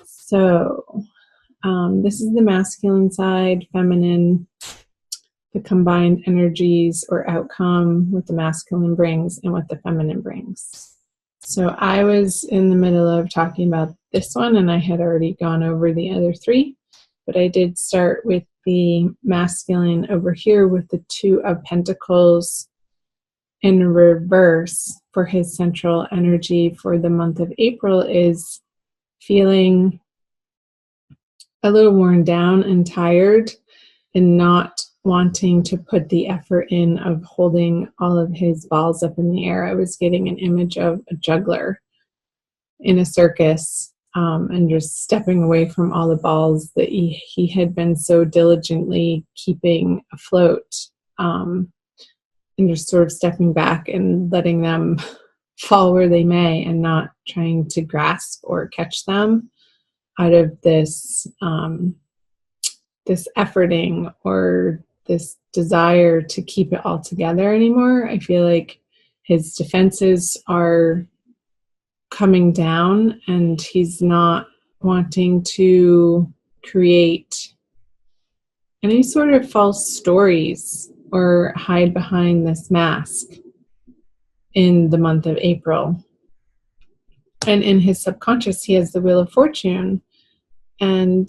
So, this is the masculine side, feminine, the combined energies or outcome, what the masculine brings and what the feminine brings. So, I was in the middle of talking about this one and I had already gone over the other three, but I did start with the masculine over here with the Two of Pentacles in reverse for his central energy for the month of April is feeling a little worn down and tired and not wanting to put the effort in of holding all of his balls up in the air. I was getting an image of a juggler in a circus and just stepping away from all the balls that he had been so diligently keeping afloat, and just sort of stepping back and letting them fall where they may and not trying to grasp or catch them out of this this efforting or this desire to keep it all together anymore. I feel like his defenses are coming down and he's not wanting to create any sort of false stories or hide behind this mask in the month of April. And in his subconscious, he has the Wheel of Fortune. And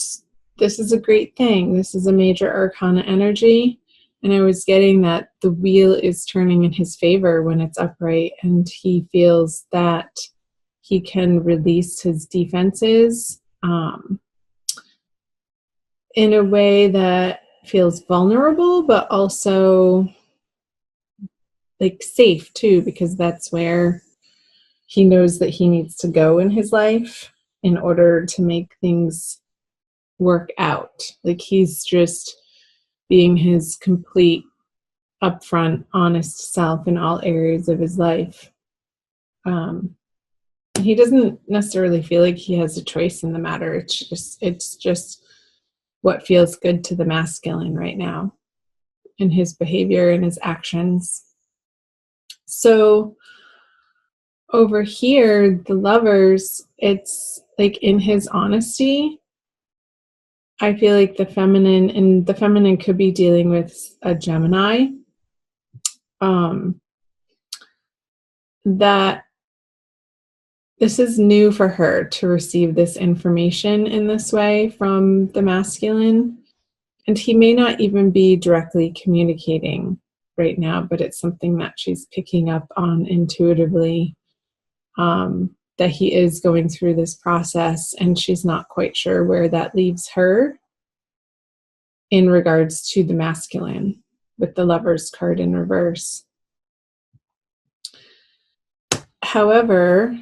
this is a great thing. This is a major arcana energy. And I was getting that the wheel is turning in his favor when it's upright. And he feels that he can release his defenses in a way that feels vulnerable, but also like safe too, because that's where he knows that he needs to go in his life in order to make things work out. Like he's just being his complete, upfront, honest self in all areas of his life. He doesn't necessarily feel like he has a choice in the matter. It's just what feels good to the masculine right now in his behavior and his actions. So over here, the Lovers, it's like in his honesty, I feel like the feminine could be dealing with a Gemini, that this is new for her to receive this information in this way from the masculine. And he may not even be directly communicating right now, but it's something that she's picking up on intuitively, that he is going through this process and she's not quite sure where that leaves her in regards to the masculine with the Lovers card in reverse. However,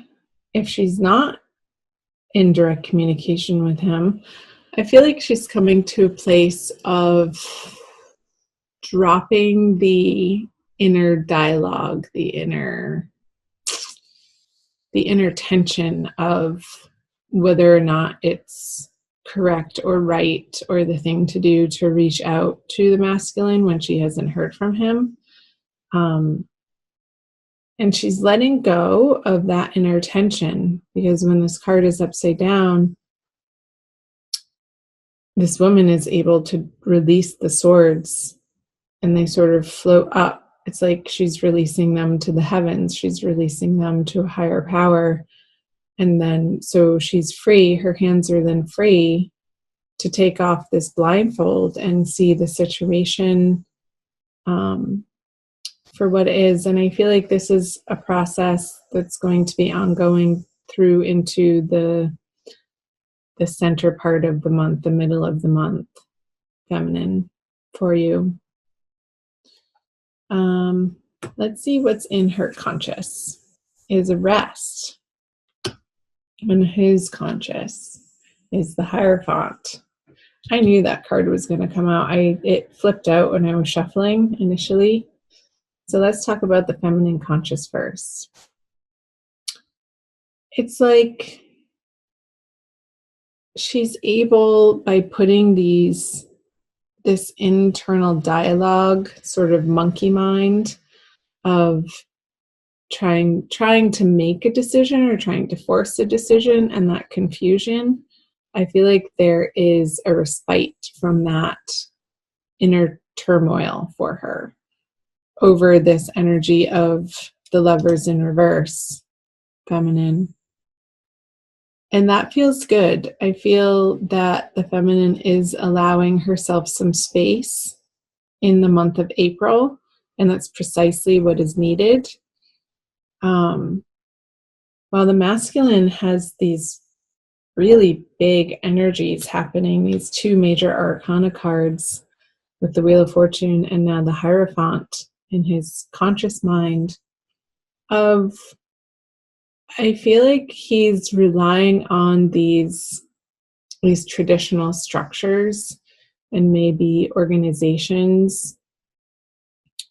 if she's not in direct communication with him, I feel like she's coming to a place of dropping the inner dialogue, the inner tension of whether or not it's correct or right or the thing to do to reach out to the masculine when she hasn't heard from him. And she's letting go of that inner tension, because when this card is upside down, this woman is able to release the swords and they sort of float up. It's like she's releasing them to the heavens. She's releasing them to a higher power. And then, so she's free. Her hands are then free to take off this blindfold and see the situation for what it is. And I feel like this is a process that's going to be ongoing through into the center part of the month, the middle of the month, feminine, for you. Let's see what's in her conscious. Is a rest. And his conscious is the Hierophant. I knew that card was going to come out. It flipped out when I was shuffling initially. So let's talk about the feminine conscious first. It's like she's able, by putting this internal dialogue, sort of monkey mind of trying to make a decision or trying to force a decision, and that confusion I feel like there is a respite from that inner turmoil for her over this energy of the Lovers in reverse, feminine. And that feels good. I feel that the feminine is allowing herself some space in the month of April, and that's precisely what is needed. While the masculine has these really big energies happening, these two major arcana cards with the Wheel of Fortune and now the Hierophant in his conscious mind of, I feel like he's relying on these traditional structures and maybe organizations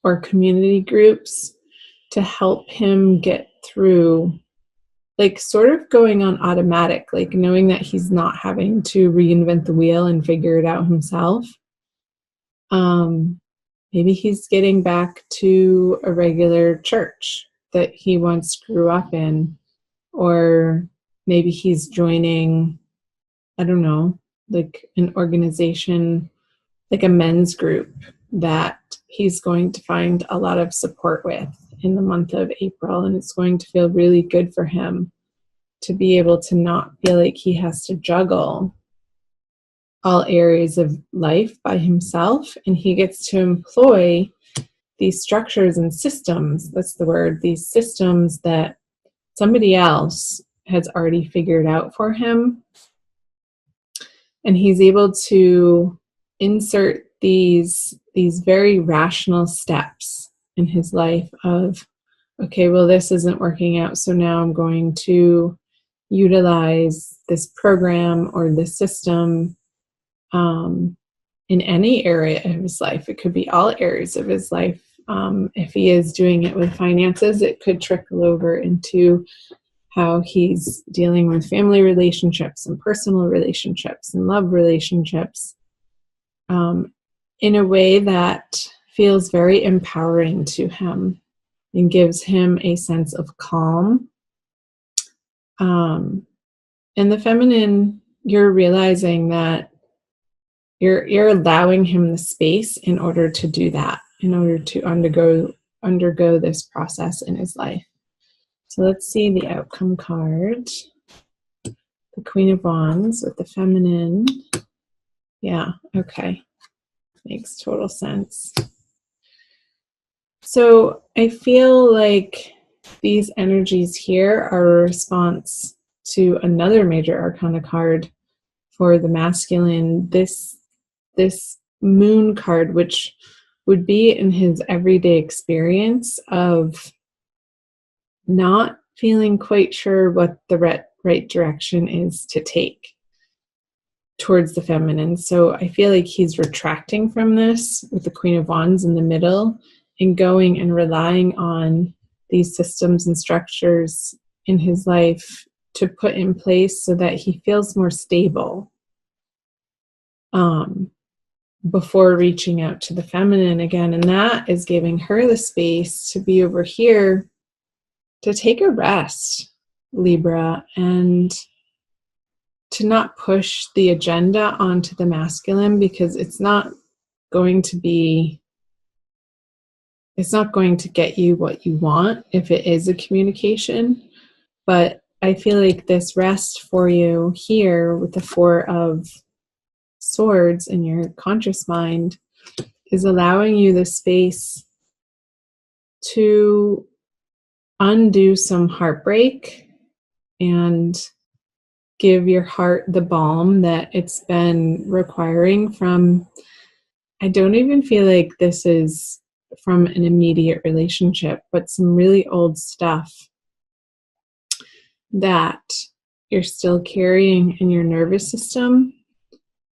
or community groups to help him get through, like sort of going on automatic, like knowing that he's not having to reinvent the wheel and figure it out himself. Maybe he's getting back to a regular church that he once grew up in, or maybe he's joining, I don't know, like an organization, like a men's group that he's going to find a lot of support with in the month of April. And it's going to feel really good for him to be able to not feel like he has to juggle all areas of life by himself. And he gets to employ these structures and systems, that's the word, these systems that somebody else has already figured out for him. And he's able to insert these very rational steps in his life of, okay, well, this isn't working out, so now I'm going to utilize this program or this system in any area of his life. It could be all areas of his life. If he is doing it with finances, it could trickle over into how he's dealing with family relationships and personal relationships and love relationships in a way that feels very empowering to him and gives him a sense of calm. In the feminine, you're realizing that you're allowing him the space in order to do that, in order to undergo this process in his life. So let's see the outcome card. The Queen of Wands with the feminine. Yeah, okay. Makes total sense. So I feel like these energies here are a response to another major arcana card for the masculine, this moon card, which would be in his everyday experience of not feeling quite sure what the right direction is to take towards the feminine. So I feel like he's retracting from this with the Queen of Wands in the middle and going and relying on these systems and structures in his life to put in place so that he feels more stable before reaching out to the feminine again. And that is giving her the space to be over here to take a rest, Libra, and to not push the agenda onto the masculine, because it's not going to get you what you want if it is a communication. But I feel like this rest for you here with the Four of Swords in your conscious mind is allowing you the space to undo some heartbreak and give your heart the balm that it's been requiring from, I don't even feel like this is from an immediate relationship, but some really old stuff that you're still carrying in your nervous system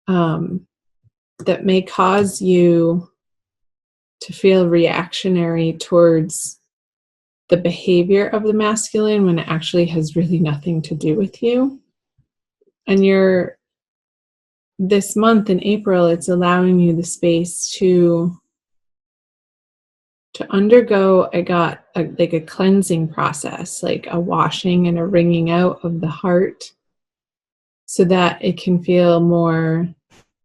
that may cause you to feel reactionary towards the behavior of the masculine when it actually has really nothing to do with you. And this month in April, it's allowing you the space to undergo like a cleansing process, like a washing and a wringing out of the heart, so that it can feel more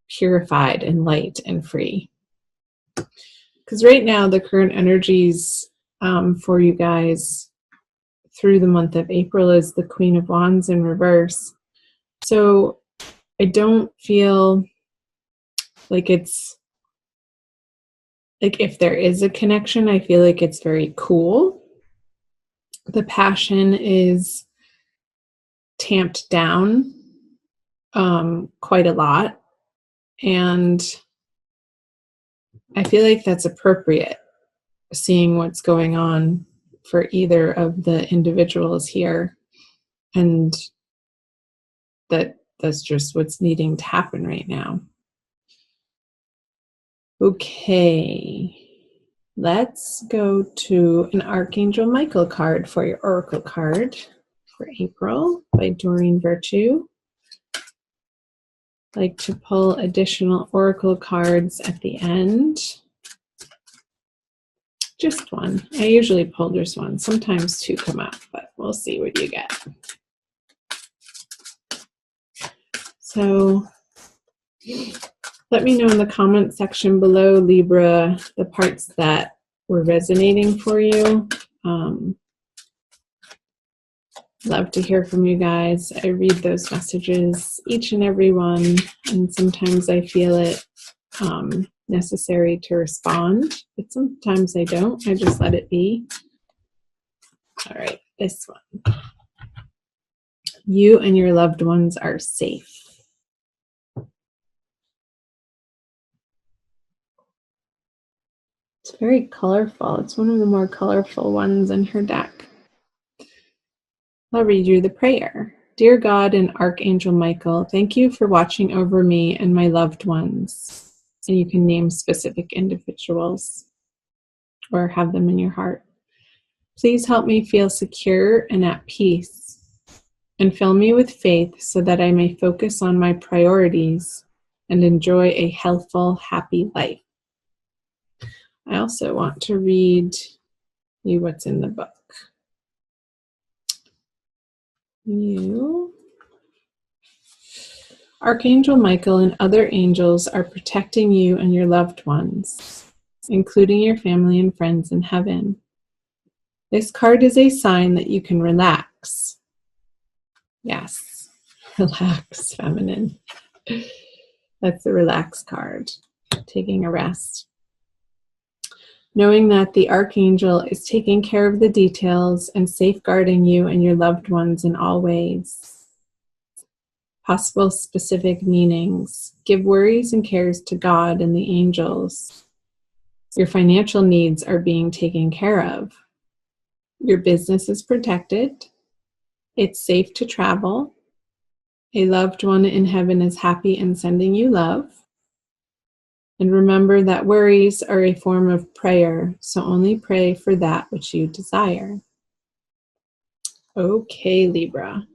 purified and light and free. Because right now, the current energies for you guys through the month of April is the Queen of Wands in reverse. So I don't feel like it's, like if there is a connection, I feel like it's very cool. The passion is tamped down quite a lot. And I feel like that's appropriate, seeing what's going on for either of the individuals here. And that's just what's needing to happen right now. Okay, let's go to an Archangel Michael card for your Oracle card for April by Doreen Virtue. I like to pull additional Oracle cards at the end. Just one. I usually pull just one. Sometimes two come up, but we'll see what you get. So let me know in the comment section below, Libra, the parts that were resonating for you. Love to hear from you guys. I read those messages, each and every one, and sometimes I feel it necessary to respond, but sometimes I don't. I just let it be. All right, this one. You and your loved ones are safe. It's very colorful. It's one of the more colorful ones in her deck. I'll read you the prayer. Dear God and Archangel Michael, thank you for watching over me and my loved ones. And you can name specific individuals or have them in your heart. Please help me feel secure and at peace, and fill me with faith so that I may focus on my priorities and enjoy a healthful, happy life. I also want to read you what's in the book. You, Archangel Michael and other angels are protecting you and your loved ones, including your family and friends in heaven. This card is a sign that you can relax. Yes, relax, feminine. That's the relax card, taking a rest. Knowing that the Archangel is taking care of the details and safeguarding you and your loved ones in all ways. Possible specific meanings. Give worries and cares to God and the angels. Your financial needs are being taken care of. Your business is protected. It's safe to travel. A loved one in heaven is happy and sending you love. And remember that worries are a form of prayer, so only pray for that which you desire. Okay, Libra.